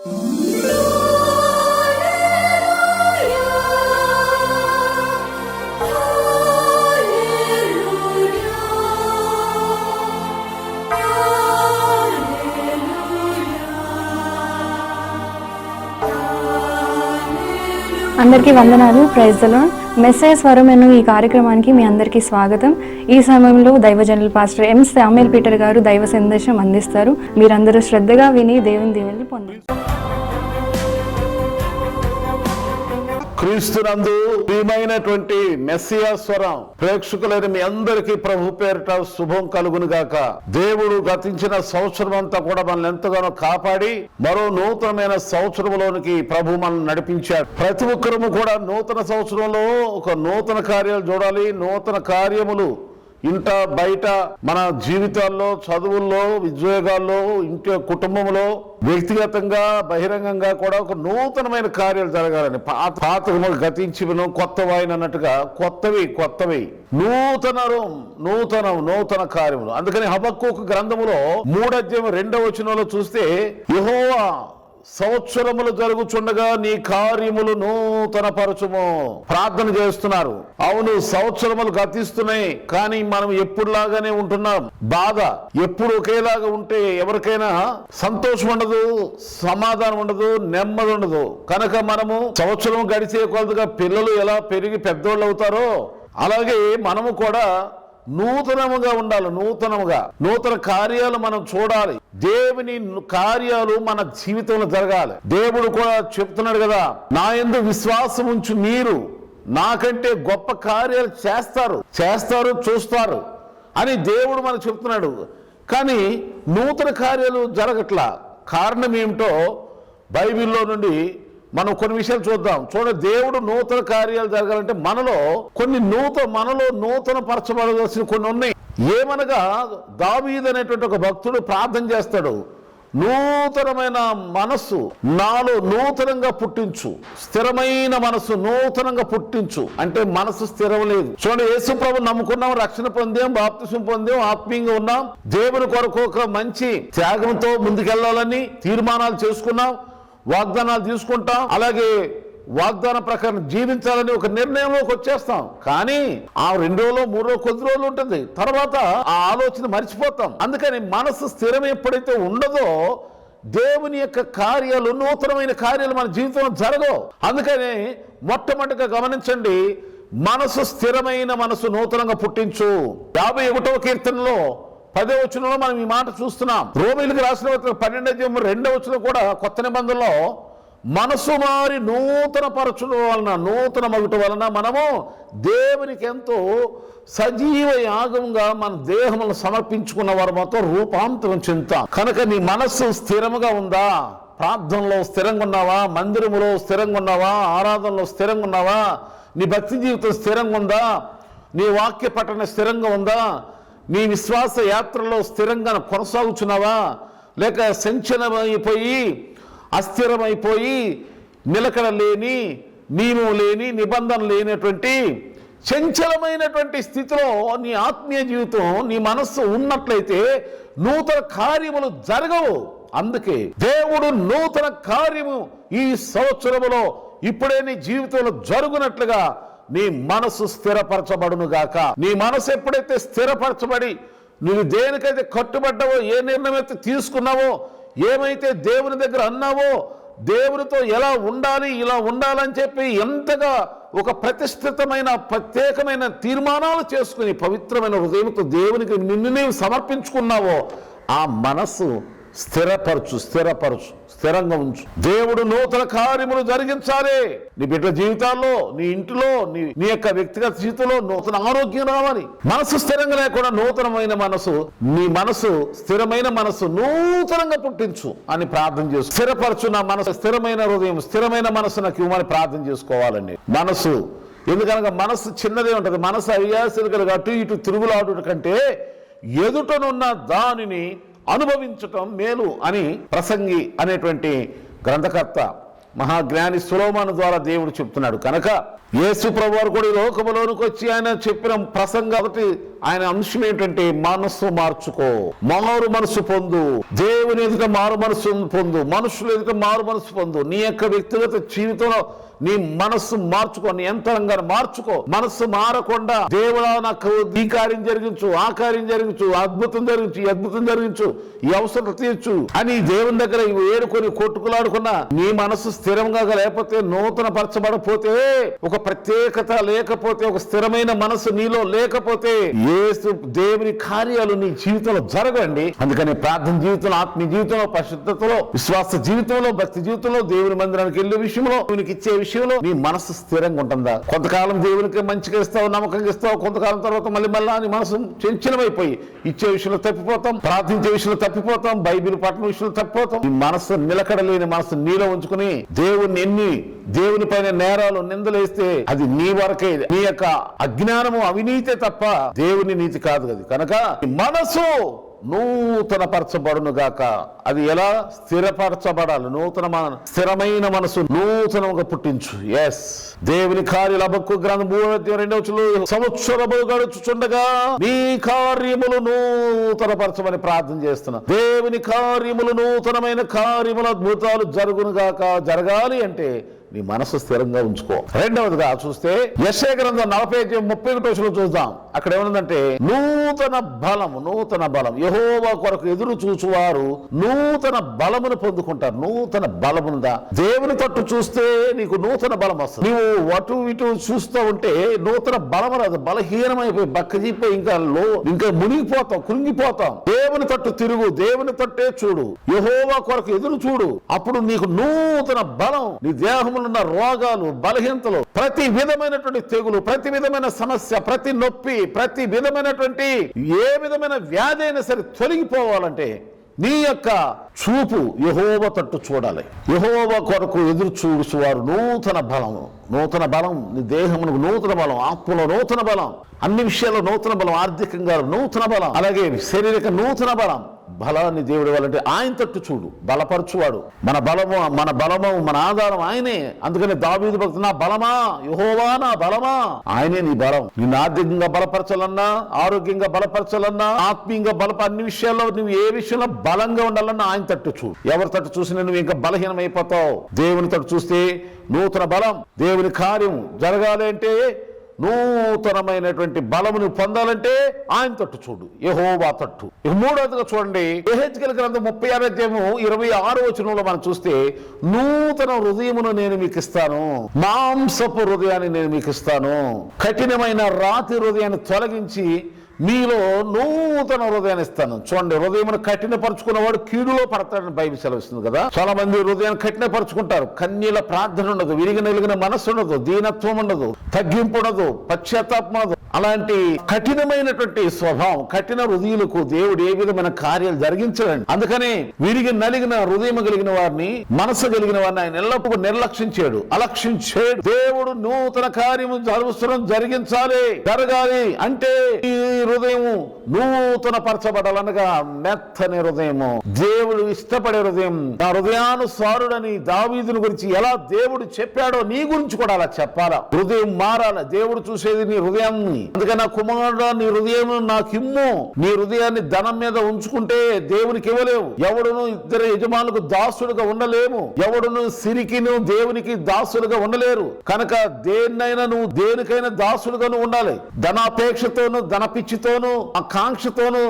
అందరికీ వందనాలు. Praise the lord. Message స్వరం అనే ఈ కార్యక్రమానికి మీ అందరికీ స్వాగతం. ఈ సమయంలో దైవజనులు పాస్టర్ ఎం శామ్యూల్ పీటర్ గారు దైవ సందేశం అందిస్తారు. మీరందరూ శ్రద్ధగా విని దేవుని దీవెనలు పొందండి. క్రీస్తునందు ప్రియమైనటువంటి మెస్సియా స్వరం ప్రేక్షకులైన మీ అందరికీ ప్రభు పేరిట శుభం కలుగును గాక. దేవుడు గతించిన సంవత్సరం అంతా కూడా మనల్ని ఎంతగానో కాపాడి మరో నూతనమైన సంవత్సరంలోనికి ప్రభు మనల్ని నడిపించాడు. ప్రతి ఒక్కరము కూడా నూతన సంవత్సరంలో ఒక నూతన కార్యాలు చూడాలి. నూతన కార్యములు ఇంట బయట మన జీవితాల్లో, చదువుల్లో, ఉద్యోగాల్లో, ఇంటి కుటుంబంలో, వ్యక్తిగతంగా బహిరంగంగా కూడా ఒక నూతనమైన కార్యాలు జరగాలని. పాత గతించివను కొత్త వాయిన అన్నట్టుగా కొత్తవి నూతన కార్యములు. అందుకని హబక్కూకు గ్రంథములో 3:2 చూస్తే యెహోవా సంవత్సరములు జరుగుచుండగా నీ కార్యములు నూతన పరచుము ప్రార్థన చేస్తున్నారు. అవును, సంవత్సరములు గతిస్తున్నాయి, కానీ మనం ఎప్పుడులాగానే ఉంటున్నాం. బాధ ఎప్పుడు ఒకేలాగా ఉంటే ఎవరికైనా సంతోషం ఉండదు, సమాధానం ఉండదు, నెమ్మది ఉండదు. కనుక మనము సంవత్సరం గడిచే కొలదిగా పిల్లలు ఎలా పెరిగి పెద్దోళ్ళు అవుతారో అలాగే మనము కూడా నూతనముగా ఉండాలి. నూతన కార్యాలు మనం చూడాలి. దేవుని కార్యాలు మన జీవితంలో జరగాలి. దేవుడు కూడా చెప్తున్నాడు కదా, నా యందు విశ్వాసం ఉంచు మీరు నాకంటే గొప్ప కార్యాలు చేస్తారు చూస్తారు అని దేవుడు మనకు చెప్తున్నాడు. కానీ నూతన కార్యాలు జరగట్లా. కారణం ఏమిటో బైబిల్లో నుండి మనం కొన్ని విషయాలు చూడండి. దేవుడు నూతన కార్యాలు జరగాలంటే మనలో నూతన పరచబడవలసిన కొన్ని ఉన్నాయి. ఏమనగా దావీదు అనేటువంటి ఒక భక్తుడు ప్రార్థన చేస్తాడు, నూతనమైన మనస్సు నాలో నూతనంగా పుట్టించు, స్థిరమైన మనస్సు నూతనంగా పుట్టించు. అంటే మనసు స్థిరం లేదు. చూడండి, యేసు ప్రభువుని నమ్ముకున్నాం, రక్షణ పొందాం, బాప్తిసం పొందాం, ఆత్మీయంగా ఉన్నాం, దేవుని కొరకు ఒక మంచి త్యాగంతో ముందుకెళ్లాలని తీర్మానాలు చేసుకున్నాం, వాగ్దానాలు తీసుకుంటాం, అలాగే వాగ్దాన ప్రకారం జీవించాలని ఒక నిర్ణయంలోకి వచ్చేస్తాం. కానీ ఆ 2 రోజులు 3 రోజులు కొద్ది రోజులు ఉంటుంది, తర్వాత ఆ ఆలోచన మర్చిపోతాం. అందుకని మనసు స్థిరం ఎప్పుడైతే ఉండదో దేవుని యొక్క కార్యాలు, నూతనమైన కార్యాలు మన జీవితంలో జరగవు. అందుకని మొట్టమొదటిగా గమనించండి, మనసు స్థిరమైన మనసు నూతనంగా పుట్టించు. 51వ కీర్తనలో 10వ వచనంలో మనం ఈ మాట చూస్తున్నాం. రోమీయులకు రాసిన 12:2 కూడా కొత్త నిబంధనలో మనసు మారి నూతన మగుట వలన మనము దేవునికి ఎంతో సజీవ యాగంగా మన దేహములను సమర్పించుకున్న వారు మొత్తం రూపాంతరం చెందుతాం. కనుక నీ మనస్సు స్థిరముగా ఉందా? ప్రార్థనలో స్థిరంగా ఉన్నావా? మందిరములో స్థిరంగా ఉన్నావా? ఆరాధనలో స్థిరంగా ఉన్నావా? నీ భక్తి జీవితం స్థిరంగా ఉందా? నీ వాక్య పఠన స్థిరంగా ఉందా? నీ విశ్వాస యాత్రలో స్థిరంగా కొనసాగుచున్నావా? లేక సంచలనమైపోయి, అస్థిరమైపోయి, నిలకడ లేని, నియమం లేని, నిబంధన లేనటువంటి చంచలమైనటువంటి స్థితిలో నీ ఆత్మీయ జీవితం, నీ మనస్సు ఉన్నట్లయితే నూతన కార్యములు జరగవు. అందుకే దేవుడు నూతన కార్యము ఈ సంవత్సరములో ఇప్పుడే నీ జీవితంలో జరుగునట్లుగా నీ మనసు స్థిరపరచబడును గాక. నీ మనసు ఎప్పుడైతే స్థిరపరచబడి నువ్వు దేనికైతే కట్టుబడ్డావో, ఏ నిర్ణయం అయితే తీసుకున్నావో, ఏమైతే దేవుని దగ్గర అన్నావో, దేవునితో ఎలా ఉండాలి, ఇలా ఉండాలని చెప్పి ఎంతగా ఒక ప్రత్యేకమైన తీర్మానాలు చేసుకుని పవిత్రమైన హృదయంతో దేవునికి నిన్ను నీవు సమర్పించుకున్నావో ఆ మనస్సు స్థిరంగా ఉంచు. దేవుడు నూతన కార్యములు జరిగించాలి. నీ బిడ్డల జీవితాల్లో, నీ ఇంటిలో, నీ యొక్క వ్యక్తిగత జీవితంలో నూతన ఆరోగ్యం రావాలి. మనసు స్థిరంగా లేకుండా నూతనమైన మనసు, నీ మనసు స్థిరమైన మనసు నూతనంగా పుట్టించు అని ప్రార్థన చేసుకో. స్థిరపరచు నా మనసు, స్థిరమైన హృదయం, స్థిరమైన మనసు నాకు ఇవ్వమని ప్రార్థన చేసుకోవాలండి. మనసు ఎందుకనగా మనసు చిన్నదే ఉంటుంది. మనసు అయ్యాసరికలుగా అటు ఇటు తిరుగులాడు కంటే ఎదుటనున్న దానిని అనుభవించటం మేలు అని ప్రసంగి అనేటువంటి గ్రంథకర్త మహాజ్ఞాని సొలొమోను ద్వారా దేవుడు చెప్తున్నాడు. కనుక యేసు ప్రభువు వారు కూడా ఈ లోకములోనికి వచ్చి ఆయన చెప్పిన ప్రసంగం ఒకటి, ఆయన అంశం ఏంటంటే మనస్సు మార్చుకో, మారు మనసు పొందు, దేవుని ఎదుట మారు మనసు పొందు, మనుషులు ఎదుట మారు మనసు పొందు. నీ యొక్క వ్యక్తిగత జీవితంలో నీ మనస్సు మార్చుకో, నీ యంత్రాంగాన్ని మార్చుకో. మనస్సు మారకుండా దేవుడా నాకు ఈ కార్యం జరిగించు, ఆ కార్యం జరిగించు, అద్భుతం జరిగించు, ఈ అద్భుతం జరిగించు, ఈ అవసరం తీర్చు అని దేవుని దగ్గర ఏడుకొని కొట్టుకులాడుకున్నా నీ మనస్సు స్థిరంగా లేకపోతే, నూతన పరచబడపోతే, ఒక ప్రత్యేకత లేకపోతే, ఒక స్థిరమైన మనస్సు నీలో లేకపోతే యేసు దేవుని కార్యాలు నీ జీవితంలో జరగండి. అందుకని ప్రార్థన జీవితంలో, ఆత్మీయ జీవితంలో, పరిశుద్ధతలో, విశ్వాస జీవితంలో, భక్తి జీవితంలో, దేవుని మందిరానికి వెళ్ళే విషయంలో, దేవునికి ఇచ్చే విషయంలో నీ మనసు స్థిరంగా ఉంటుందా? కొంతకాలం దేవునికి మంచిగా ఇస్తావు, నమ్మకంగా ఇస్తావు, కొంతకాలం తర్వాత మళ్ళీ నీ మనసు చంచలమైపోయి ఇచ్చే విషయంలో తప్పిపోతాం, ప్రార్థించే విషయంలో తప్పిపోతాం, బైబిల్ పఠన విషయంలో తప్పిపోతాం. ఈ మనసు నిలకడలేని మనసు నీలో ఉంచుకుని దేవుని పైన నేరాలు నిందలేస్తే అది నీ వరకే, నీ యొక్క అజ్ఞానము అవినీతే తప్ప దేవుని నీతి కాదు. అది కనుక మనసు నూతన పరచబడును గాక. అది ఎలా స్థిరపరచబడాలి? స్థిరమైన మనసు నూతనంగా పుట్టించు. ఎస్, దేవుని కార్యాలు హబక్కూకు గ్రంథం 3:2 సంవత్సరములు గడుచుచుండగా నీ కార్యములు నూతన పరచమని ప్రార్థన చేస్తున్నా. దేవుని కార్యములు, నూతనమైన కార్యములు, అద్భుతాలు జరుగును గాక. జరగాలి అంటే నీ మనసు స్థిరంగా ఉంచుకో. రెండవదిగా చూస్తే యెషయా గ్రంథం 40:31 చూద్దాం. అక్కడ ఏముందంటే నూతన బలం, యెహోవా కొరకు ఎదురు చూచువారు నూతన బలమును పొందుకుంటారు. నూతన బలముందా? దేవుని తట్టు చూస్తే నీకు నూతన బలం వస్తుంది. నీవు అటు ఇటు చూస్తూ ఉంటే నూతన బలం రాదు, బలహీనమైపోయి బక్కజిపోయి ఇంకా మునిగిపోతాం, కృంగిపోతాం. దేవుని తట్టు తిరుగు, దేవుని తట్టే చూడు, యెహోవా కొరకు ఎదురు చూడు. అప్పుడు నీకు నూతన బలం, నీ దేహము ఉన్న రోగాలు, బలహీనతలు, ప్రతి విధమైనటువంటి తెగులు, ప్రతి విధమైన సమస్య, ప్రతి నొప్పి, ప్రతి విధమైనటువంటి ఏ విధమైన వ్యాధి అయినా సరే తొలగిపోవాలంటే నీ యొక్క చూపు యెహోవా తట్టు చూడాలి. యెహోవా కొరకు ఎదురు చూసువారు నూతన బలం, నీ దేహమునకు నూతన బలం, ఆత్మలో నూతన బలం, అన్ని విషయాల్లో నూతన బలం, ఆర్థికంగా నూతన బలం, అలాగే శారీరక నూతన బలం. బలాన్ని దేవుడు ఇవ్వాలంటే ఆయన తట్టు చూడు, బలపరచువాడు. మన బలము మన ఆధారం ఆయనే. అందుకని దావీదు భక్తుడు, నా బలమా యెహోవా, నా బలమా. ఆయనే నీ బలం. నిన్ను ఆర్థికంగా బలపరచాలన్నా, ఆరోగ్యంగా బలపరచాలన్నా, ఆత్మీయంగా అన్ని విషయాల్లో నువ్వు ఏ విషయంలో బలంగా ఉండాలన్నా ఆయన తట్టు చూడు. ఎవరి తట్టు చూసినా నువ్వు ఇంకా బలహీనమైపోతావు. దేవుని తట్టు చూస్తే నూతన బలం, దేవుని కార్యం జరగాలి అంటే, నూతనమైనటువంటి బలమును పొందాలంటే ఆయన తట్టు చూడు, యెహోవా తట్టు. మూడవదిగా చూడండి, యెహెజ్కేలు గ్రంథం 36:26 మనం చూస్తే నూతన హృదయమును నేను మీకు ఇస్తాను, మాంసపు హృదయాన్ని నేను మీకు ఇస్తాను, కఠినమైన రాతి హృదయాన్ని తొలగించి మీలో నూతన హృదయాన్ని ఇస్తాను. చూడండి, హృదయమును కఠినపరుచుకున్నవాడు కీడులో పడతాడని బైబిల్ సెలవిస్తుంది కదా. చాలా మంది హృదయాన్ని కఠినపరుచుకుంటారు. కన్నీల ప్రార్థన ఉండదు, విరిగిన మనస్సు ఉండదు, దీనత్వం ఉండదు, తగ్గింపు ఉండదు, పశ్చాత్తాపం ఉండదు. అలాంటి కఠినమైనటువంటి స్వభావం, కఠిన హృదయులకు దేవుడు ఏ విధమైన కార్యాలు జరిగించడండి. అందుకని నలిగిన హృదయం కలిగిన వారిని, మనసు కలిగిన వారిని ఆయన ఎల్లప్పుడూ అలక్ష్యం చేయడు. దేవుడు నూతన కార్యము జరగాలి అంటే ఈ హృదయం నూతన పరచబడాలనగా మెత్తని హృదయము, దేవుడు ఇష్టపడే హృదయం. నా హృదయానుసారుడని దావీదుని గురించి ఎలా దేవుడు చెప్పాడో నీ గురించి కూడా అలా చెప్పాలా. హృదయం మారాల. దేవుడు చూసేది నీ హృదయాన్ని. అందుకని నా కుమారుడు, నీ హృదయం నాకిమ్ము. నీ హృదయాన్ని ధనం మీద ఉంచుకుంటే దేవునికి ఇవ్వలేవు. ఎవడును ఇద్దరు యజమానులకు దాసుడుగా ఉండలేము. ఎవడును సిరికిను దేవునికి దాసుడుగా ఉండలేరు. కనుక దేనికైనా దాసుడుగా నువ్వు ఉండాలి. ధనాపేక్షతోను, ధన పిచ్చితోను, ఆకాంక్షతోను,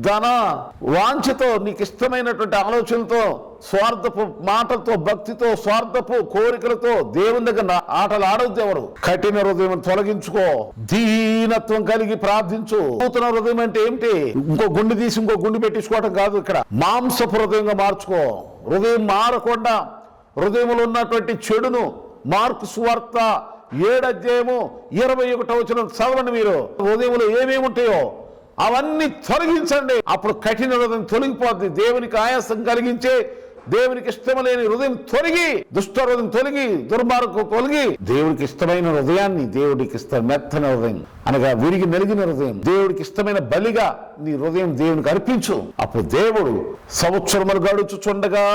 ధన వాంఛతో, నీకు ఇష్టమైనటువంటి ఆలోచనలతో, స్వార్థపు మాటలతో, భక్తితో, స్వార్థపు కోరికలతో దేవుని దగ్గర ఆటలు ఆడవద్దు. ఎవరు కఠిన హృదయం తొలగించుకో, దీనత్వం కలిగి ప్రార్థించు. నూతన హృదయం అంటే ఏమిటి? ఇంకో గుండె తీసి ఇంకో గుండె పెట్టించుకోవటం కాదు. ఇక్కడ మాంసపు హృదయంగా మార్చుకో. హృదయం మారకుండా హృదయంలో ఉన్నటువంటి చెడును, మార్కు సువార్త 7:21 చదవండి మీరు. హృదయంలో ఏమేమి ఉంటాయో అవన్నీ తొలగించండి. అప్పుడు కఠిన హృదయం తొలగిపోద్ది. దేవునికి ఆయాసం కలిగించే దేవునికి ఇష్టం లేని హృదయం తొలగి, దుష్ట హృదయం తొలగి, దుర్మార్గం తొలగి, దేవుడికి ఇష్టమైన హృదయాన్ని, దేవుడికి ఇష్టం మెత్తన హృదయం అనగా విరిగి నలిగిన హృదయం, దేవుడికి ఇష్టమైన బలిగా నీ హృదయం దేవునికి అర్పించు. అప్పుడు దేవుడు సంవత్సరములు గడుచుచుండగా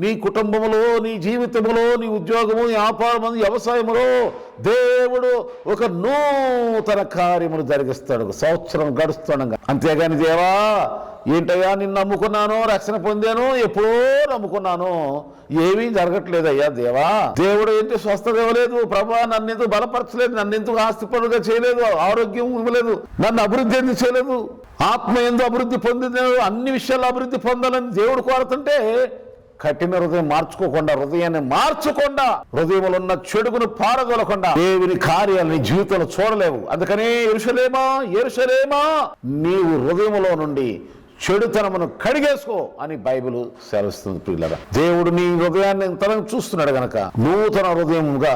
నీ కుటుంబములో, నీ జీవితములో, నీ ఉద్యోగము, నీ వ్యాపారము, వ్యవసాయములో దేవుడు ఒక నూతన కార్యములు జరిగిస్తాడు. ఒక సంవత్సరం గడుస్తుండగా. అంతేగాని దేవా ఏంటయ్యా నిన్ను నమ్ముకున్నాను, రక్షణ పొందాను, ఎప్పుడో నమ్ముకున్నాను, ఏమీ జరగట్లేదయ్యా దేవా, దేవుడు ఏంటి స్వస్థత ఇవ్వలేదు, ప్రభా నన్ను ఎందుకు బలపరచలేదు, నన్ను ఎందుకు ఆస్తిపరుగా చేయలేదు, ఆరోగ్యం ఇవ్వలేదు, నన్ను అభివృద్ధి ఎందుకు చేయలేదు, ఆత్మ ఎందుకు అభివృద్ధి పొందింది, అన్ని విషయాల్లో అభివృద్ధి పొందాలని దేవుడు కోరుతుంటే కఠిన హృదయం మార్చుకోకుండా, హృదయాన్ని మార్చకుండా, హృదయంలో ఉన్న చెడుగును పారదోలకుండా దేవుని కార్యాలని జీవితంలో చూడలేవు. అందుకనే యెరూషలేమా నీవు హృదయంలో నుండి చెడుతనమును కడిగేసుకో అని బైబిల్ సెలవిస్తుంది. ప్రియులారా, దేవుడు నీ హృదయాన్ని తనను చూస్తున్నాడు గనక నూతన హృదయముగా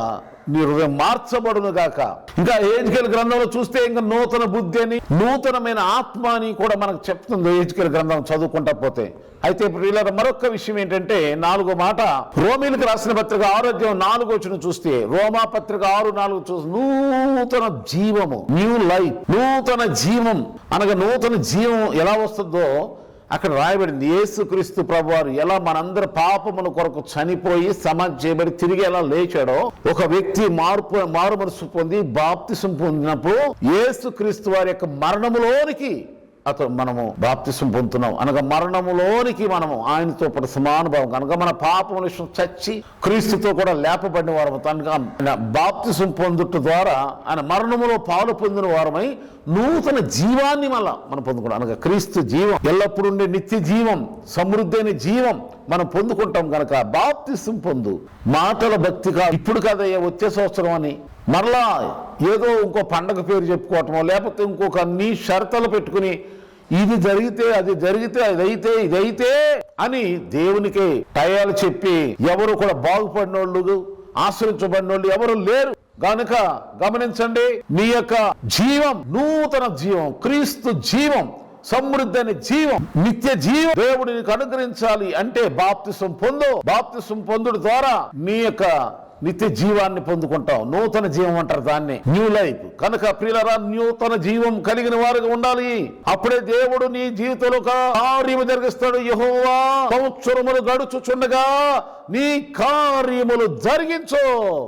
నీ హృదయం మార్చబడును గాక. ఇంకా యెహెజ్కేలు గ్రంథంలో చూస్తే ఇంకా నూతన బుద్ధి అని, నూతనమైన ఆత్మ అని కూడా మనకు చెప్తుంది యెహెజ్కేలు గ్రంథం చదువుకుంటా పోతే. అయితే ప్రియులారా, మరొక విషయం ఏంటంటే 4వ మాట, రోమీలకు రాసిన పత్రిక 6:4 చూస్తే, రోమా పత్రిక 6:4 చూస్తే నూతన జీవము, న్యూ లైఫ్, నూతన జీవం అనగా నూతన జీవం ఎలా వస్తుందో అక్కడ రాయబడింది. యేసుక్రీస్తు ప్రభువారు ఎలా మనందరి పాపముల కొరకు చనిపోయి సమాధి చేయబడి తిరిగి ఎలా లేచాడో, ఒక వ్యక్తి మారు మనసు పొంది బాప్తిసం పొందినప్పుడు యేసుక్రీస్తు వారి యొక్క మరణములోనికి మనము బాప్తిసం పొందుతున్నాం అనగా మరణములోనికి మనము ఆయనతో పాటు సమానుభావం కనుక మన పాపముల విషయం చచ్చి క్రీస్తుతో కూడా లేపబడిన వారము, తనగా బాప్తిసం పొందుట ద్వారా ఆయన మరణములో పాలు పొందిన వారమై నూతన జీవాన్ని మనం పొందుకుంటాం. అనగా క్రీస్తు జీవం, ఎల్లప్పుడూ ఉండే నిత్య జీవం, సమృద్ధి అయిన జీవం మనం పొందుకుంటాం కనుక బాప్తిసం పొందు. మాటల భక్తి కాదు, ఇప్పుడు కాదయ్యా వచ్చే సంవత్సరం అని మరలా ఏదో ఇంకో పండగ పేరు చెప్పుకోవటమో, లేకపోతే ఇంకొక నీ షరతులు పెట్టుకుని ఇది జరిగితే అది జరిగితే అదైతే ఇదైతే అని దేవునికి టయాలు చెప్పి ఎవరు కూడా బాగుపడిన వాళ్ళు, ఆశ్రయించబడిన వాళ్ళు ఎవరు లేరు. కనుక గమనించండి, నీ యొక్క జీవం నూతన జీవం, క్రీస్తు జీవం, సమృద్ధి అనే జీవం, నిత్య జీవం దేవుడు నీకు అనుగ్రహించాలి అంటే బాప్తిసం పొందు. బాప్తిసం పొందుడు ద్వారా నీ యొక్క నిత్య జీవాన్ని పొందుకుంటావు. నూతన జీవం అంటారు దాన్ని, న్యూ లైఫ్. కనుక ప్రియులారా, నూతన జీవం కలిగిన వారుగా ఉండాలి. అప్పుడే దేవుడు నీ జీవితంలో కార్యము జరిగిస్తాడు. యెహోవా సంవత్సరములు గడుచుచుండగా నీ కార్యములు జరిగించు.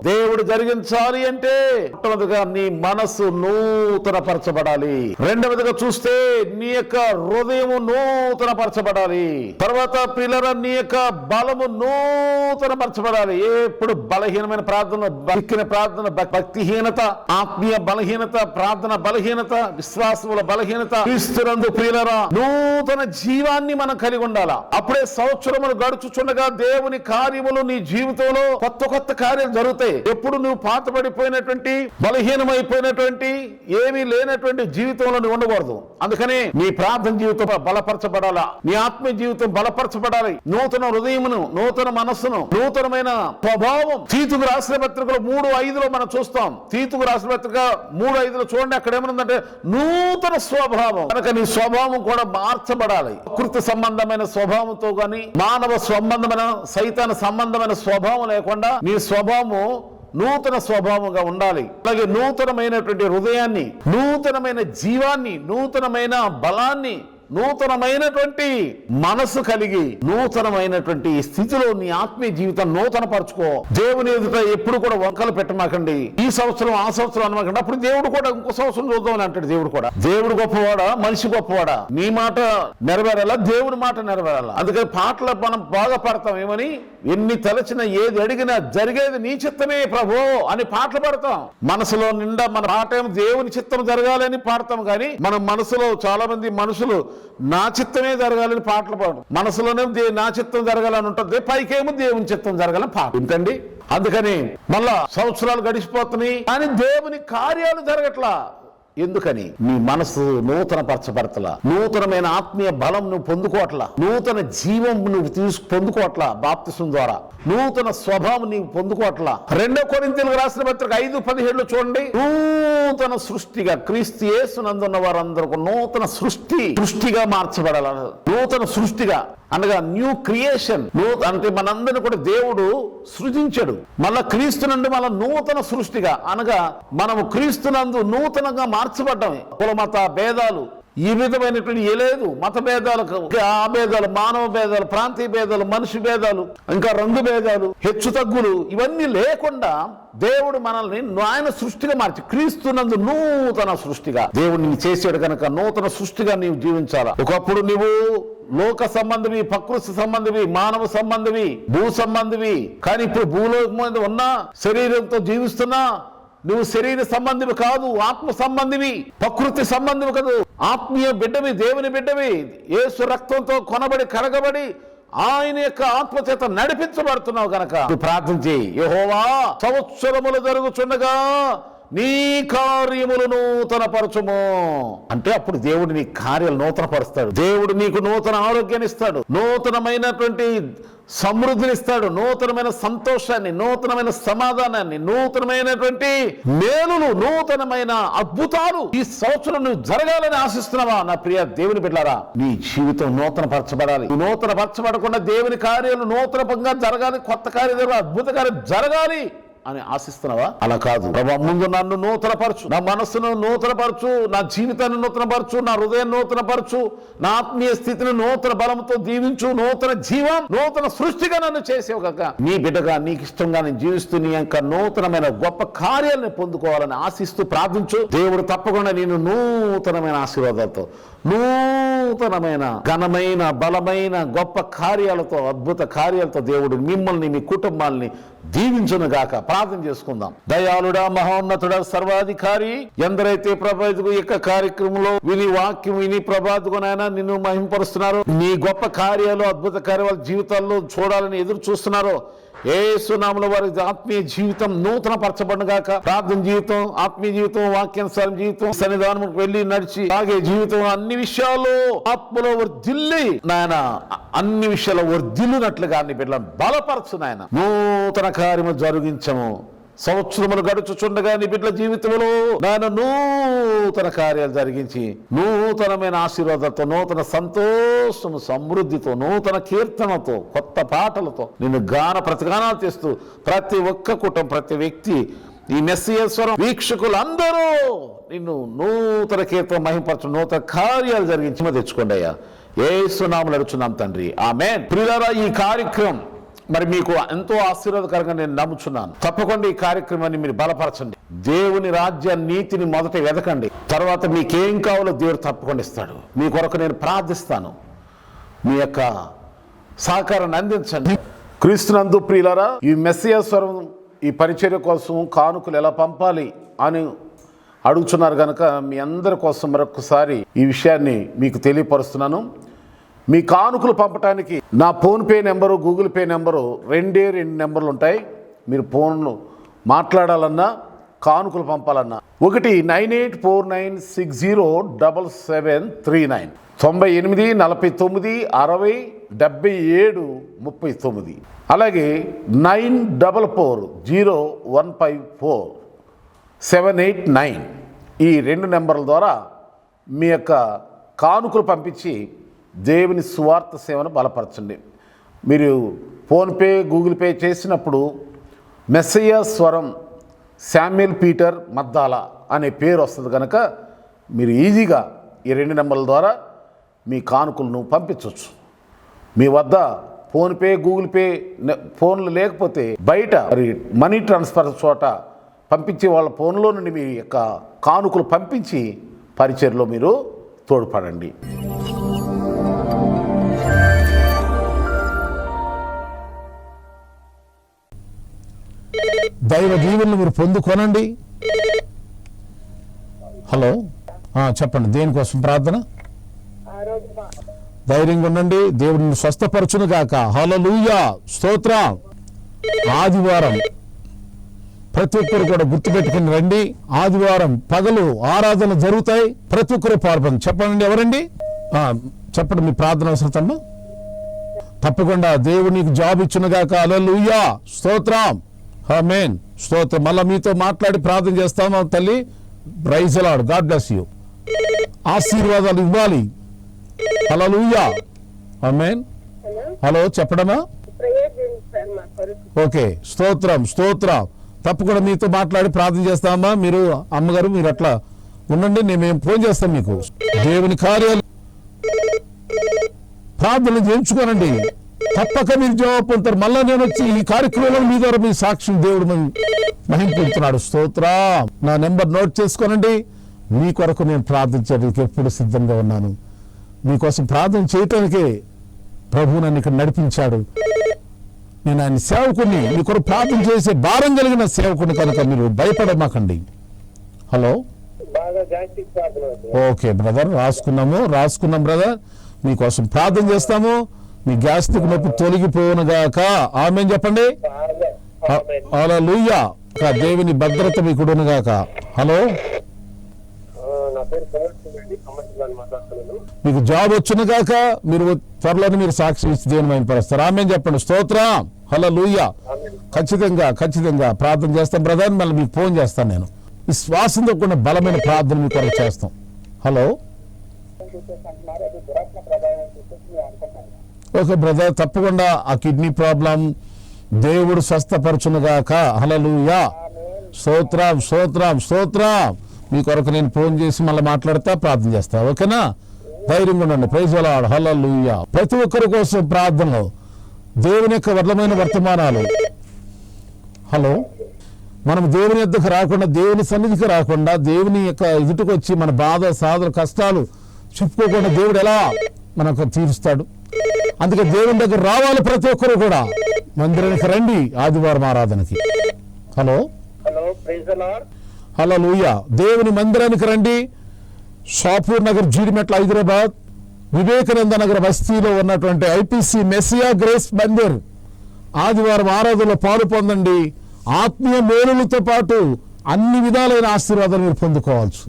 దేవుడు జరిగించాలి అంటే మొట్టమొదటిగా నీ మనస్సు నూతన పరచబడాలి. రెండవదిగా చూస్తే నీ యొక్క హృదయము నూతన పరచబడాలి. తర్వాత ప్రియులారా, నీ యొక్క బలము నూతన పరచబడాలి. ఎప్పుడు బలహీనమైన ప్రార్థన, బతికిన ప్రార్థన, భక్తిహీనత, ఆత్మీయ బలహీనత, ప్రార్థన బలహీనత, విశ్వాసముల బలహీనత, క్రీస్తునందు ప్రియులారా నూతన జీవాన్ని మనం కలిగి ఉండాలా. అప్పుడే సంవత్సరములు గడుచుచుండగా దేవుని కార్యములు నీ జీవితంలో కొత్త కొత్త కార్యాలు జరుగుతాయి. ఎప్పుడు నువ్వు పాతబడిపోయినటువంటి, బలహీనమైపోయినటువంటి, ఏమీ లేనటువంటి జీవితంలో నువ్వు ఉండకూడదు. అందుకనే నీ ప్రార్థన జీవితం బలపరచబడాలా, నీ ఆత్మీయ జీవితం బలపరచబడాలి. నూతన హృదయమును, నూతన మనస్సును, నూతనమైన స్వభావం. తీతుకు రాసిన పత్రికలో 3:5 మనం చూస్తాం. తీతుకు రాసిన పత్రిక 3:5 చూడండి, అక్కడ ఏమనుందంటే నూతన స్వభావం. కనుక నీ స్వభావం కూడా మార్చబడాలి. ప్రకృతి సంబంధమైన స్వభావంతో గాని, మానవ సంబంధమైన, సైతాన సంబంధమైన స్వభావం లేకుండా నీ స్వభావము నూతన స్వభావంగా ఉండాలి. అలాగే నూతనమైనటువంటి హృదయాన్ని, నూతనమైన జీవాన్ని, నూతనమైన బలాన్ని, నూతనమైనటువంటి మనసు కలిగి నూతనమైనటువంటి స్థితిలో నీ ఆత్మీయ జీవితం నూతన పరచుకో. దేవుని ఎదుట ఎప్పుడు కూడా వంకలు పెట్టమాకండి. ఈ సంవత్సరం ఆ సంవత్సరం అనమాకండి. అప్పుడు దేవుడు కూడా ఇంకో సంవత్సరం చూద్దామని అంటాడు. దేవుడు కూడా, దేవుడు గొప్పవాడా, మనిషి గొప్పవాడా? నీ మాట నెరవేరాలా, దేవుడి మాట నెరవేరాలా. అందుకని పాటలు మనం బాగా పడతాం. ఏమని, ఎన్ని తలచినా ఏది అడిగినా జరిగేది నీ చిత్తమే ప్రభు అని పాటలు పడతాం. మనసులో నిండా మన పాట ఏమో దేవుని చిత్తం జరగాలని పాడతాం. కానీ మన మనసులో చాలా మంది మనుషులు నా చిత్తమే జరగాలని పాటలు పాడు, మనసులోనే నా చిత్తం జరగాలని ఉంటుంది, పైకేమో దేవుని చిత్తం జరగాలని పాట. ఏంటండి, అందుకని మళ్ళా సంవత్సరాలు గడిచిపోతున్నాయి కానీ దేవుని కార్యాలు జరగట్లా. ఎందుకని? నీ మనసు నూతన పరచబడతలా, నూతనమైన ఆత్మీయ బలం నువ్వు పొందుకోవట్లా, నూతన జీవం నువ్వు పొందుకోవట్లా బాప్తిసం ద్వారా, నూతన స్వభావం నీవు పొందుకోవట్లా. 2 కొరింథీయులకు రాసిన పత్రిక 5:17 చూడండి. నూతన సృష్టిగా, క్రీస్తు యేసునందున్న వారందరూ నూతన సృష్టిగా మార్చబడాల. నూతన సృష్టిగా అనగా న్యూ క్రియేషన్. అంటే మనందరిని కూడా దేవుడు సృజించాడు. మళ్ళా క్రీస్తునందు మళ్ళా నూతన సృష్టిగా, అనగా మనము క్రీస్తునందు నూతనంగా మార్చబడ్డాం. కుల మత భేదాలు ఈ విధమైనటువంటి ఏ లేదు. మత భేదాలు, ఆ భేదాలు, మానవ భేదాలు, ప్రాంతీయ భేదాలు, మనిషి భేదాలు, ఇంకా రంగు భేదాలు, హెచ్చు తగ్గులు ఇవన్నీ లేకుండా దేవుడు మనల్ని ఆయన సృష్టిగా మార్చి క్రీస్తునందు నూతన సృష్టిగా దేవుడు నీవు చేసాడు కనుక నూతన సృష్టిగా నీవు జీవించాలా. ఒకప్పుడు నువ్వు లోక సంబంధివి, ప్రకృతి సంబంధివి, మానవ సంబంధివి, భూ సంబంధివి. కానీ ఇప్పుడు భూలోకం మీద ఉన్నా శరీరంతో జీవిస్తున్నా నువ్వు శరీర సంబంధివి కాదు, ఆత్మ సంబంధివి, ప్రకృతి సంబంధివి కాదు, ఆత్మీయ బిడ్డవి, దేవుని బిడ్డవి, యేసు రక్తంతో కొనబడి కడగబడి ఆయన యొక్క ఆత్మ చేత నడిపించబడుతున్నావు కనుక ప్రార్థన చేయి. యెహోవా సంవత్సరములు జరుగుచుండగా నీ కార్యములు నూతనపరచుము అంటే అప్పుడు దేవుడు నీ కార్యాలు నూతనపరుస్తాడు. దేవుడు నీకు నూతన ఆరోగ్యాన్ని ఇస్తాడు, నూతనమైనటువంటి సమృద్ధిని ఇస్తాడు, నూతనమైన సంతోషాన్ని, నూతనమైన సమాధానాన్ని, నూతనమైనటువంటి మేలులు, నూతనమైన అద్భుతాలు ఈ సంవత్సరం నువ్వు జరగాలని ఆశిస్తున్నావా? నా ప్రియ దేవుని బిడ్డలారా, నీ జీవితం నూతన పరచబడాలి. నూతన పరచబడకుండా దేవుని కార్యాలు నూతనంగా జరగాలి, కొత్త కార్యాలు, అద్భుత కార్యాలు జరగాలి అని ఆశిస్తున్నావా? అలా కాదు. ప్రభు ముందు నన్ను నూతనపరచు, నా మనస్సును నూతనపరచు, నా జీవితాన్ని నూతనపరచు, నా హృదయాన్ని నూతనపరచు, నా ఆత్మీయ స్థితిని నూతన బలంతో దీవించు, నూతన జీవం, నూతన సృష్టిగా నన్ను చేసేవు కాక నీ బిడ్డగా నీకు ఇష్టంగా నేను జీవిస్తూ నీ యొక్క నూతనమైన గొప్ప కార్యాలను పొందుకోవాలని ఆశిస్తూ ప్రార్థించు. దేవుడు తప్పకుండా నేను నూతనమైన ఆశీర్వాదాలతో, నూతనమైన ఘనమైన బలమైన గొప్ప కార్యాలతో, అద్భుత కార్యాలతో దేవుడు మిమ్మల్ని, మీ కుటుంబాల్ని దీవించును గాక. ప్రార్థన చేసుకుందాం. దయాళుడా, మహోన్నతుడా, సర్వాధికారి, ఎందరైతే ప్రభావితకు యొక్క కార్యక్రమంలో విని వాక్యం విని ప్రభావితకునైనా నిన్ను మహింపరుస్తున్నారో, నీ గొప్ప కార్యాలు, అద్భుత కార్యాలు జీవితాల్లో చూడాలని ఎదురు చూస్తున్నారో, యేసు నామములో వారి ఆత్మీయ జీవితం నూతన పరచబడును గాక. ప్రార్థన జీవితం, ఆత్మీయ జీవితం, వాక్యానుసారం జీవితం, సన్నిధానముకు వెళ్లి నడిచి సాగే జీవితం అన్ని విషయాల్లో ఆత్మలో వర్ధిల్లి నాయన, అన్ని విషయాల్లో వర్ధిల్లినట్లుగా అన్ని బిడ్డలను బలపరచు నాయన. నూతన కార్యము జరిగించము. సంవత్సరములు గడుచుచుండగా నీ బిడ్డల జీవితంలో నాయన నూతన కార్యాలు జరిగించి నూతనమైన ఆశీర్వాదాలతో, నూతన సంతోషము, సమృద్ధితో, నూతన కీర్తనతో, కొత్త పాటలతో నిన్ను గాన ప్రతిగానాలు చేస్తూ ప్రతి ఒక్క కుటుంబం, ప్రతి వ్యక్తి, ఈ మెస్సియస్వరం వీక్షకులందరూ నిన్ను నూతన కీర్తన మహింపరచు, నూతన కార్యాలు జరిగించి తెచ్చుకోండి అయ్యా. యేసు నామములో అడుగుచున్నాం తండ్రి, ఆమేన్. ప్రియులారా, ఈ కార్యక్రమం మరి మీకు ఎంతో ఆశీర్వాదకరంగా నేను నమ్ముచున్నాను. తప్పకుండా ఈ కార్యక్రమాన్ని మీరు బలపరచండి. దేవుని రాజ్య నీతిని మొదట వెదకండి, తర్వాత మీకేం కావాలో దేవుడు తప్పకుండా ఇస్తాడు. మీ కొరకు నేను ప్రార్థిస్తాను, మీ యొక్క సహకారాన్ని అందించండి. క్రీస్తునందు ప్రియులారా, ఈ మెస్సియా స్వరం ఈ పరిచర్య కోసం కానుకలు ఎలా పంపాలి అని అడుగుతున్నారు కనుక మీ అందరి కోసం మరొకసారి ఈ విషయాన్ని మీకు తెలియపరుస్తున్నాను. మీ కానుకలు పంపడానికి నా PhonePe number, Google pay number, రెండు నెంబర్లు ఉంటాయి. మీరు ఫోన్లు మాట్లాడాలన్నా, కానుకలు పంపాలన్నా 1-9849607739 9849607739. అలాగే 9440154789 ఈ రెండు నెంబర్ల ద్వారా మీ యొక్క కానుకలు పంపించి దేవుని సువార్త సేవను బలపరచండి. మీరు ఫోన్పే, గూగుల్ పే చేసినప్పుడు మెస్సియా స్వరం శామ్యుల్ పీటర్ మద్దాల అనే పేరు వస్తుంది కనుక మీరు ఈజీగా ఈ రెండు నెంబర్ల ద్వారా మీ కానుకలను పంపించవచ్చు. మీ వద్ద ఫోన్పే, గూగుల్ పే ఫోన్లు లేకపోతే బయట మనీ ట్రాన్స్ఫర్ చోట పంపించి వాళ్ళ ఫోన్లో నుండి మీ యొక్క కానుకలు పంపించి పరిచర్లో మీరు తోడ్పడండి. దైవ దీవెనలు మీరు పొందుకోనండి. హలో, చెప్పండి, దేనికోసం ప్రార్థన? ధైర్యంగా ఉండండి, దేవుడిని స్వస్థపరచును గాక. హల్లెలూయా, స్తోత్రం. ఆదివారం ప్రతి ఒక్కరు కూడా గుర్తుపెట్టుకుని రండి. ఆదివారం పగలు ఆరాధన జరుగుతాయి, ప్రతి ఒక్కరు పాల్పొంది. చెప్పండి, ఎవరండి? చెప్పండి మీ ప్రార్థన అవసరతమ్మా. తప్పకుండా దేవుడు నీకు జాబ్ ఇచ్చును గాక. హల్లెలూయా, స్తోత్రం, ఆమేన్, స్తోత్రం. మళ్ళీ మీతో మాట్లాడి ప్రార్థన చేస్తాము తల్లి. Praise the Lord, God bless you. ఆశీర్వాదాలు ఇవ్వాలి. Hallelujah, amen. హలో చెప్పడమా? ప్రేయర్ చేయండి సార్ మా కొరకు. ఓకే, స్తోత్రం స్తోత్రం. తప్పకుండా మీతో మాట్లాడి ప్రార్థన చేస్తామా. మీరు అమ్మగారు మీరు అట్లా ఉండండి, మేము ఫోన్ చేస్తాం మీకు. దేవుని కార్యాలు ప్రార్థనలు చేయించుకోనండి, తప్పక మీరు జవాబు పొందుతారు. మళ్ళా నేను వచ్చి ఈ కార్యక్రమంలో మీ ద్వారా మీ సాక్ష్యం దేవుడు మహింపుతున్నాడు. స్తోత్రం. నా నెంబర్ నోట్ చేసుకోనండి. మీ కొరకు నేను ప్రార్థించడానికి ఎప్పుడు సిద్ధంగా ఉన్నాను. మీకోసం ప్రార్థన చేయటానికే ప్రభు నన్ను ఇక్కడ నడిపించాడు. నేను ఆయన సేవకుని, మీ కొరకు ప్రార్థన చేసే భారం కలిగిన సేవకుని కనుక మీరు భయపడమాకండి. హలో, బాగా జాస్తి ప్రార్థన అవుతుంది. ఓకే బ్రదర్, రాసుకున్నాం బ్రదర్. మీకోసం ప్రార్థన చేస్తాము. మీ గ్యాస్ట్రిక్ నొప్పి తొలగిపోనుగాక. ఆమేన్ చెప్పండి. బాగా ఆమేన్. హల్లెలూయా. దేవుని భద్రత మీకుడునుగాక. హలో, నా పేరు ప్రవర్తన అండి, కమర్షియల్ మాట్లాడుతున్నాను. మీకు జాబ్ వచ్చునుగాక. మీరు త్వరలోనే మీరు సాక్షి ఇచ్చి దేవుని మహిమపరుస్తారు. ఆమేన్ చెప్పండి. స్తోత్రం. హల్లెలూయా. ఖచ్చితంగా ప్రార్థన చేస్తాం బ్రదర్. మళ్ళీ మీకు ఫోన్ చేస్తాను నేను. విశ్వాసంతో కూడిన బలమైన ప్రార్థన మీ కొరకు చేస్తాం. హలో, అది దురాత్మ ప్రభావం చూసి అనుకుంటాను. ఓకే బ్రదర్, తప్పకుండా ఆ కిడ్నీ ప్రాబ్లం దేవుడు స్వస్థపరచునుగాక. హల్లెలూయా. స్తోత్రం. మీ కొరకు నేను ఫోన్ చేసి మళ్ళీ మాట్లాడతా, ప్రార్థన చేస్తా. ఓకేనా? ధైర్యంగా ఉండండి. Praise the Lord. హల్లెలూయా. ప్రతి ఒక్కరి కోసం ప్రార్థనలు, దేవుని యొక్క వర్ధమైన వర్తమానాలు. హలో, మనం దేవుని యొద్దకు రాకుండా, దేవుని సన్నిధికి రాకుండా, దేవుని యొక్క ఎదుటికి వచ్చి మన బాధ సాధన కష్టాలు చెప్పుకోకుండా దేవుడు ఎలా మనకు తీరుస్తాడు? అందుకే దేవుని దగ్గర రావాలి ప్రతి ఒక్కరు కూడా. మందిరానికి రండి ఆదివారం ఆరాధనకి. Hello, praise the Lord. Hallelujah. దేవుని మందిరానికి రండి. షాపూర్ నగర్, జీడిమెట్ల, హైదరాబాద్, వివేకానంద నగర్ బస్తీలో ఉన్నటువంటి ఐపీసీ మెస్సియా గ్రేస్ మందిర్ ఆదివారం ఆరాధనలో పాలు పొందండి. ఆత్మీయ మేలులతో పాటు అన్ని విధాలైన ఆశీర్వాదాలు మీరు పొందుకోవచ్చు.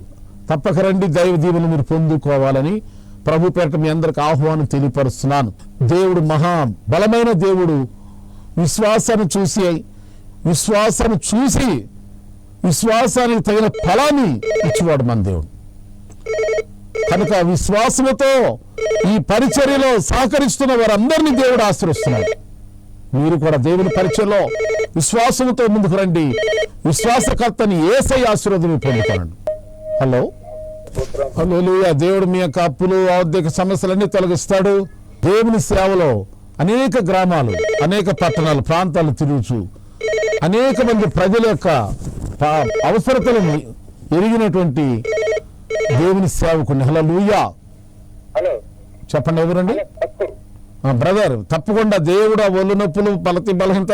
తప్పక రండి. దైవ దీవెనలు మీరు పొందుకోవాలని ప్రభు పేరిట మీ అందరికి ఆహ్వానం తెలియపరుస్తున్నాను. దేవుడు మహా బలమైన దేవుడు. విశ్వాసాన్ని చూసి విశ్వాసానికి తగిన ఫలాన్ని ఇచ్చేవాడు మన దేవుడు. కనుక విశ్వాసముతో ఈ పరిచర్యలో సహకరిస్తున్న వారందరినీ దేవుడు ఆశీర్వదిస్తున్నాడు. మీరు కూడా దేవుని పరిచర్యలో విశ్వాసంతో ముందుకు రండి. విశ్వాసకర్తని యేసయ్య ఆశీర్వాదం పొందుతారండి. హలో, హల్లెలూయా. దేవుడు మీ యొక్క అప్పులు ఆర్థిక సమస్యలన్నీ తొలగిస్తాడు. దేవుని సేవలో అనేక గ్రామాలు, అనేక పట్టణాలు, ప్రాంతాలు తిరుగుచు అనేక మంది ప్రజల యొక్క అవసరతలను ఎరిగినటువంటి దేవుని సేవకుని. హల్లెలూయా. హలో, చెప్పండి, ఎవరండి? బ్రదర్, తప్పకుండా దేవుడు ఆ ఒళ్ళు నొప్పులు బలహీనత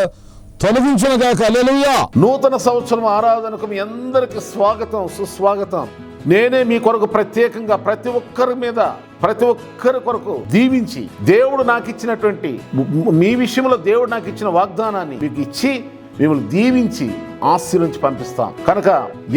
తొలగించునుగాక. హల్లెలూయా. నూతన సంవత్సరం ఆరాధనకు మీ అందరికి స్వాగతం, సుస్వాగతం. నేనే మీ కొరకు ప్రత్యేకంగా ప్రతి ఒక్కరి కొరకు దీవించి, దేవుడు నాకు ఇచ్చినటువంటి మీ విషయంలో దేవుడు నాకు ఇచ్చిన వాగ్దానాన్ని మీకు ఇచ్చి మిమ్మల్ని దీవించి ఆశీర్వించి పంపిస్తాం. కనుక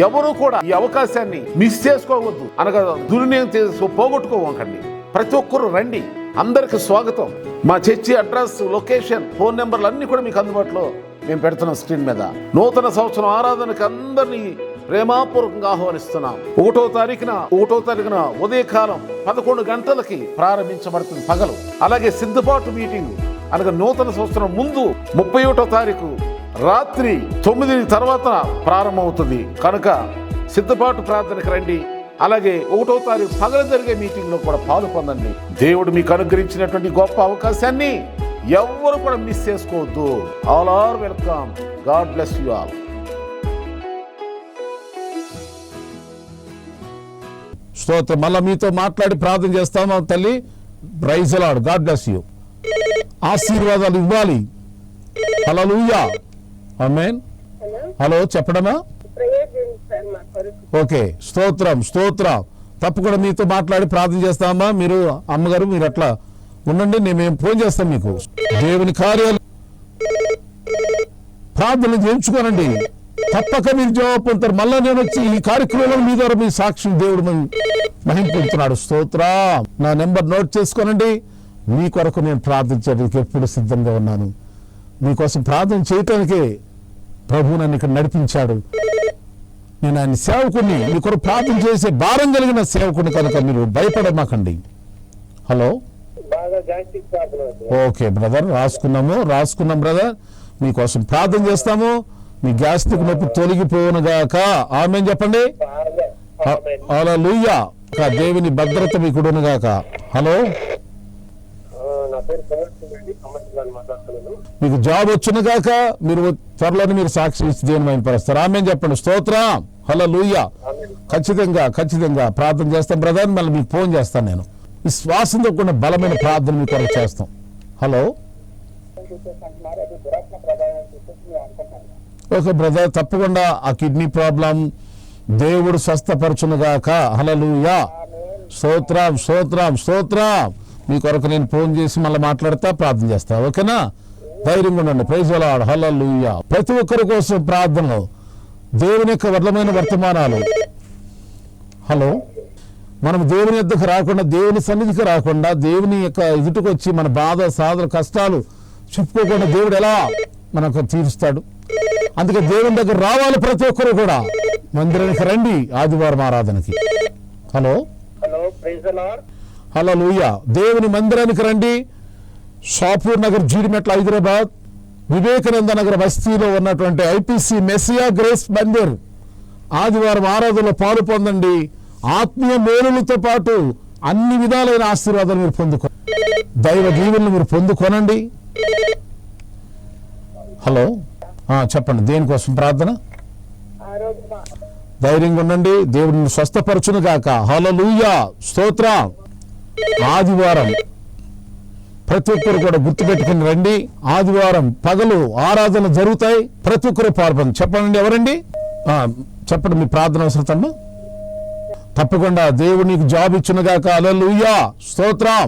ఎవరు కూడా ఈ అవకాశాన్ని మిస్ చేసుకోవద్దు, అనగా దుర్వినియోగం పోగొట్టుకోవకండి. ప్రతి ఒక్కరు రండి. అందరికి స్వాగతం. మా చర్చి అడ్రస్, లొకేషన్, ఫోన్ నెంబర్లు అన్ని కూడా మీకు అందుబాటులో మేము పెడుతున్నాం స్క్రీన్ మీద. నూతన సంవత్సరం ఆరాధనకి అందరినీ ప్రేమాపూర్వకంగా ఆహ్వానిస్తున్నాం. 1వ తారీఖున ఉదయకాలం 11 గంటలకి ప్రారంభించబడుతుంది పగలు. అలాగే సిద్ధపాటు మీటింగ్ అనగా నూతన సంవత్సరం ముందు 31వ తారీఖు రాత్రి 9 తర్వాత ప్రారంభమవుతుంది. కనుక సిద్ధపాటు ప్రార్థనకు రండి. అలాగే 1వ తారీఖు పగల జరిగే మీటింగ్ లో కూడా పాలు పొందండి. దేవుడు మీకు అనుగ్రహించినటువంటి గొప్ప అవకాశాన్ని ఎవ్వరు కూడా మిస్ చేసుకోవద్దు. All are welcome. God bless you all. స్తోత్రం. మళ్ళీ మీతో మాట్లాడి ప్రార్థన చేస్తాము తల్లి. Praise the Lord. God bless you. ఆశీర్వాదాలు ఇవ్వాలి. హల్లెలూయా. ఆమేన్. హలో, చెప్పడమా? ప్రేయర్ చేయండి సార్ మా కొరకు. ఓకే, స్తోత్రం. తప్పకుండా మీతో మాట్లాడి ప్రార్థన చేస్తామా. మీరు అమ్మగారు మీరు అట్లా ఉండండి, మేము ఫోన్ చేస్తాం మీకు. దేవుని కార్యాలు ప్రార్థనలు చేయించుకోనండి, తప్పక మీరు జవాబు పొందుతారు. మళ్ళా నేను వచ్చి ఈ కార్యక్రమంలో మీ ద్వారా మీ సాక్ష్యం దేవుడు మహింపుతున్నాడు. స్తోత్రం. నా నెంబర్ నోట్ చేసుకోనండి. మీ కొరకు నేను ప్రార్థించడానికి ఎప్పుడు సిద్ధంగా ఉన్నాను. మీకోసం ప్రార్థన చేయటానికే ప్రభు నన్ను ఇక్కడ నడిపించాడు. నేను ఆయన సేవకుని, మీ కొరకు ప్రార్థన చేసే భారం కలిగిన సేవకుని కనుక మీరు భయపడమాకండి. హలో, బాగా గ్యాస్ట్రిక్ ప్రాబ్లం ఉంది. ఓకే బ్రదర్, రాసుకున్నాం బ్రదర్. మీకోసం ప్రార్థన చేస్తాము. మీ గ్యాస్ట్రిక్ నొప్పి తొలగిపోవును గాక. ఆమేన్ చెప్పండి. హల్లెలూయా. దేవుని భద్రత మీకుడును గాక. హలో, నా పేరు ప్రవీణ్ రెడ్డి, ఖమ్మం జిల్లాని మాట్లాడుతున్నాను. మీకు జాబ్ వచ్చును గాక. మీరు త్వరలోనే మీరు సాక్షి ఇచ్చి దేవుని మహిమపరుస్తారు. ఆమేన్ చెప్పండి. స్తోత్రం. హల్లెలూయా. ఖచ్చితంగా ప్రార్థన చేస్తాం బ్రదర్. మళ్ళీ మీకు ఫోన్ చేస్తాను నేను. ఈ శ్వాసంతో కూడిన బలమైన ప్రార్థన మీ కొరకు చేస్తాం. హలో, ఓకే బ్రదర్, తప్పకుండా ఆ కిడ్నీ ప్రాబ్లం దేవుడు స్వస్థపరచునుగాక. హల్లెలూయా. స్తోత్రం. మీ కొరకు నేను ఫోన్ చేసి మళ్ళీ మాట్లాడతా, ప్రార్థన చేస్తా. ఓకేనా? ధైర్యంగా ఉండండి. Praise the Lord. హల్లెలూయా. ప్రతి ఒక్కరి కోసం ప్రార్థనలు, దేవుని యొక్క వర్ధమైన వర్తమానాలు. హలో, మనం దేవుని యొద్దకు రాకుండా, దేవుని సన్నిధికి రాకుండా, దేవుని యొక్క ఎదుటికి వచ్చి మన బాధ సాధన కష్టాలు చెప్పుకోకుండా దేవుడు ఎలా మనకు తీరుస్తాడు? అందుకే దేవుని దగ్గర రావాలి ప్రతి ఒక్కరు కూడా. మందిరానికి రండి ఆదివారం ఆరాధనకి. Hello, praise the Lord. Hallelujah. దేవుని మందిరానికి రండి. షాపూర్ నగర్, జీడిమెట్ల, హైదరాబాద్, వివేకానంద నగర్ బస్తీలో ఉన్నటువంటి ఐపీసీ మెస్సియా గ్రేస్ మందిర్ ఆదివారం ఆరాధనలో పాలు పొందండి. ఆత్మీయ మేలులతో పాటు అన్ని విధాలైన ఆశీర్వాదాలు మీరు దైవ దీవెనలు మీరు పొందుకొనండి. హలో, చెప్పండి. దేనికోసం ప్రార్థన? ధైర్యంగా ఉండండి. దేవుడిని స్వస్థపరచును గాక. హల్లెలూయా. స్తోత్రం. ఆదివారం ప్రతి ఒక్కరు కూడా గుర్తుపెట్టుకుని రండి. ఆదివారం పగలు ఆరాధన జరుగుతాయి. ప్రతి ఒక్కరు పాల్పొంది. చెప్పండి, ఎవరండి? చెప్పండి మీ ప్రార్థన అవసరతమ్మా. తప్పకుండా దేవుడు నీకు జాబ్ ఇచ్చునుగాక. హల్లెలూయా. స్తోత్రం.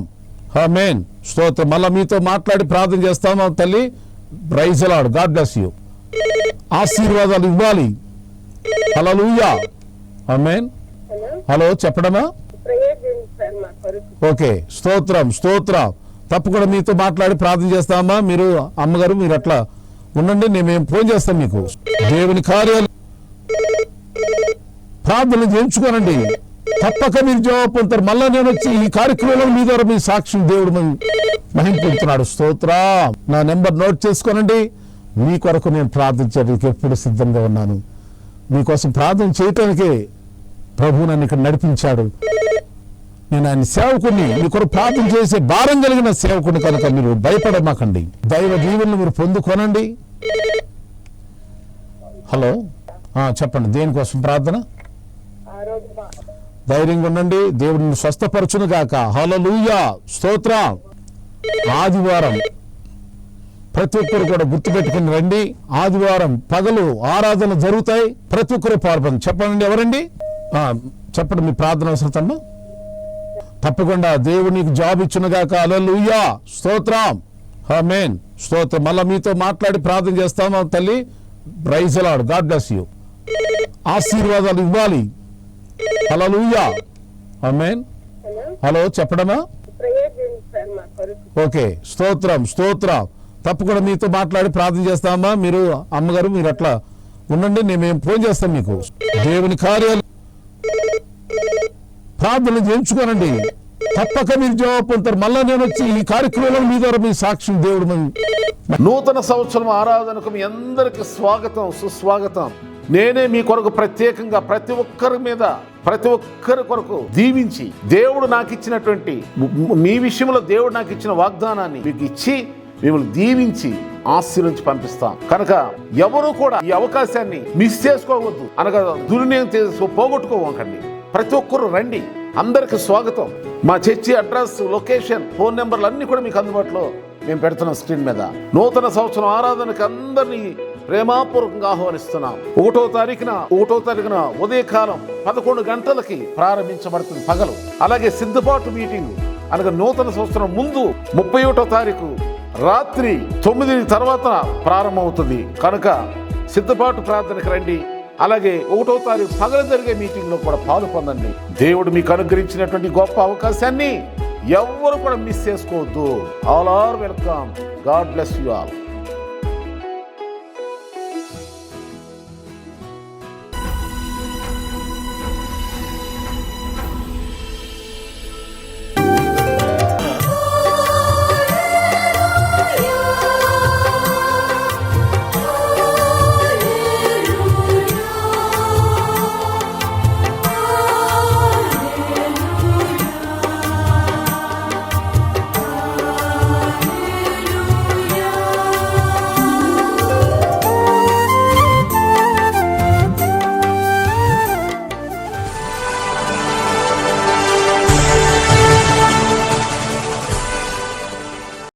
ఆమేన్. స్తోత్రం. మళ్ళీ మీతో మాట్లాడి ప్రార్థన చేస్తాము తల్లి. Praise the Lord. God bless you. ఆశీర్వాదాలు ఇవ్వాలి. హల్లెలూయా. ఆమేన్. హలో, చెప్పడమా? ఓకే. స్తోత్రం. తప్పకుండా మీతో మాట్లాడి ప్రార్థన చేస్తామా. మీరు అమ్మగారు మీరు అట్లా ఉండండి, మేము ఫోన్ చేస్తాం మీకు. దేవుని కార్యాలు ప్రార్థనలు చేయించుకోనండి. తప్పక మీరు జవాబు పొందుతారు. మళ్ళా నేను వచ్చి ఈ కార్యక్రమంలో మీ ద్వారా మీ సాక్ష్యం దేవుడు మహిమ పొందుతున్నాడు. స్తోత్రం. నా నెంబర్ నోట్ చేసుకోనండి. మీ కొరకు నేను ప్రార్థించడానికి ఎప్పుడు సిద్ధంగా ఉన్నాను. మీకోసం ప్రార్థన చేయటానికే ప్రభు నన్ను ఇక్కడ నడిపించాడు. నేను ఆయన సేవకుని, మీ కొరకు ప్రార్థన చేసే భారం కలిగిన సేవకుని కనుక మీరు భయపడమాకండి. దైవ దీవెనలు మీరు పొందుకోనండి. హలో, చెప్పండి. దేనికోసం ప్రార్థన? ధైర్యంగా ఉండండి. దేవుడిని స్వస్థపరచును గాక. హల్లెలూయా. స్తోత్రం. ఆదివారం ప్రతి ఒక్కరు కూడా గుర్తుపెట్టుకుని రండి. ఆదివారం పగలు ఆరాధన జరుగుతాయి. ప్రతి ఒక్కరు పాల్పొంది. చెప్పండి, ఎవరండి? చెప్పండి మీ ప్రార్థన అవసరతమ్మా. తప్పకుండా దేవుడు నీకు జాబ్ ఇచ్చునుగాక. హల్లెలూయా. స్తోత్రం. ఆమేన్. స్తోత్రం. మళ్ళీ మీతో మాట్లాడి ప్రార్థన చేస్తాము తల్లి. Praise the Lord. God bless you. ఆశీర్వాదాలు ఇవ్వాలి. హల్లెలూయా. ఆమేన్. హలో, చెప్పడమా? ఓకే. స్తోత్రం. తప్పకుండా మీతో మాట్లాడి ప్రార్థన చేస్తామా. మీరు అమ్మగారు మీరు అట్లా ఉండండి, మేము ఫోన్ చేస్తాం మీకు. దేవుని కార్యాలు ప్రార్థనలు చేయించుకోనండి. తప్పక మీరు జవాబు పొందుతారు. మళ్ళా నేను వచ్చి ఈ కార్యక్రమంలో మీ ద్వారా మీ సాక్ష్యం దేవుడు నూతన సంవత్సరం ఆరాధనకు మీ అందరికి స్వాగతం, సుస్వాగతం. నేనే మీ కొరకు ప్రత్యేకంగా ప్రతి ఒక్కరి కొరకు దీవించి దేవుడు నాకు ఇచ్చినటువంటి మీ విషయంలో దేవుడు నాకు ఇచ్చిన వాగ్దానాన్ని మీకు ఇచ్చి మిమ్మల్ని దీవించి ఆశీర్వించి పంపిస్తాం. కనుక ఎవరు కూడా ఈ అవకాశాన్ని మిస్ చేసుకోవద్దు, అనగా దుర్వినియోగం పోగొట్టుకోవకండి. ప్రతి ఒక్కరు రండి. అందరికి స్వాగతం. మా చర్చి అడ్రస్, లొకేషన్, ఫోన్ నెంబర్లు అన్ని కూడా మీకు అందుబాటులో మేము పెడుతున్నాం స్క్రీన్ మీద. నూతన సంవత్సరం ఆరాధనకు అందరినీ ప్రేమాపూర్వకంగా ఆహ్వానిస్తున్నాం. 1వ తారీఖున ఉదయకాలం 11 గంటలకి ప్రారంభించబడుతుంది పగలు. అలాగే సిద్ధపాటు మీటింగ్ అనగా నూతన సంవత్సరం ముందు 31వ తారీఖు రాత్రి 9 తర్వాత ప్రారంభమవుతుంది. కనుక సిద్ధపాటు ప్రార్థనకు రండి. అలాగే 1వ తారీఖు పగలు జరిగే మీటింగ్ లో కూడా పాలు పొందండి. దేవుడు మీకు అనుగ్రహించినటువంటి గొప్ప అవకాశాన్ని ఎవ్వరు కూడా మిస్ చేసుకోవద్దు. All are welcome. God bless you all.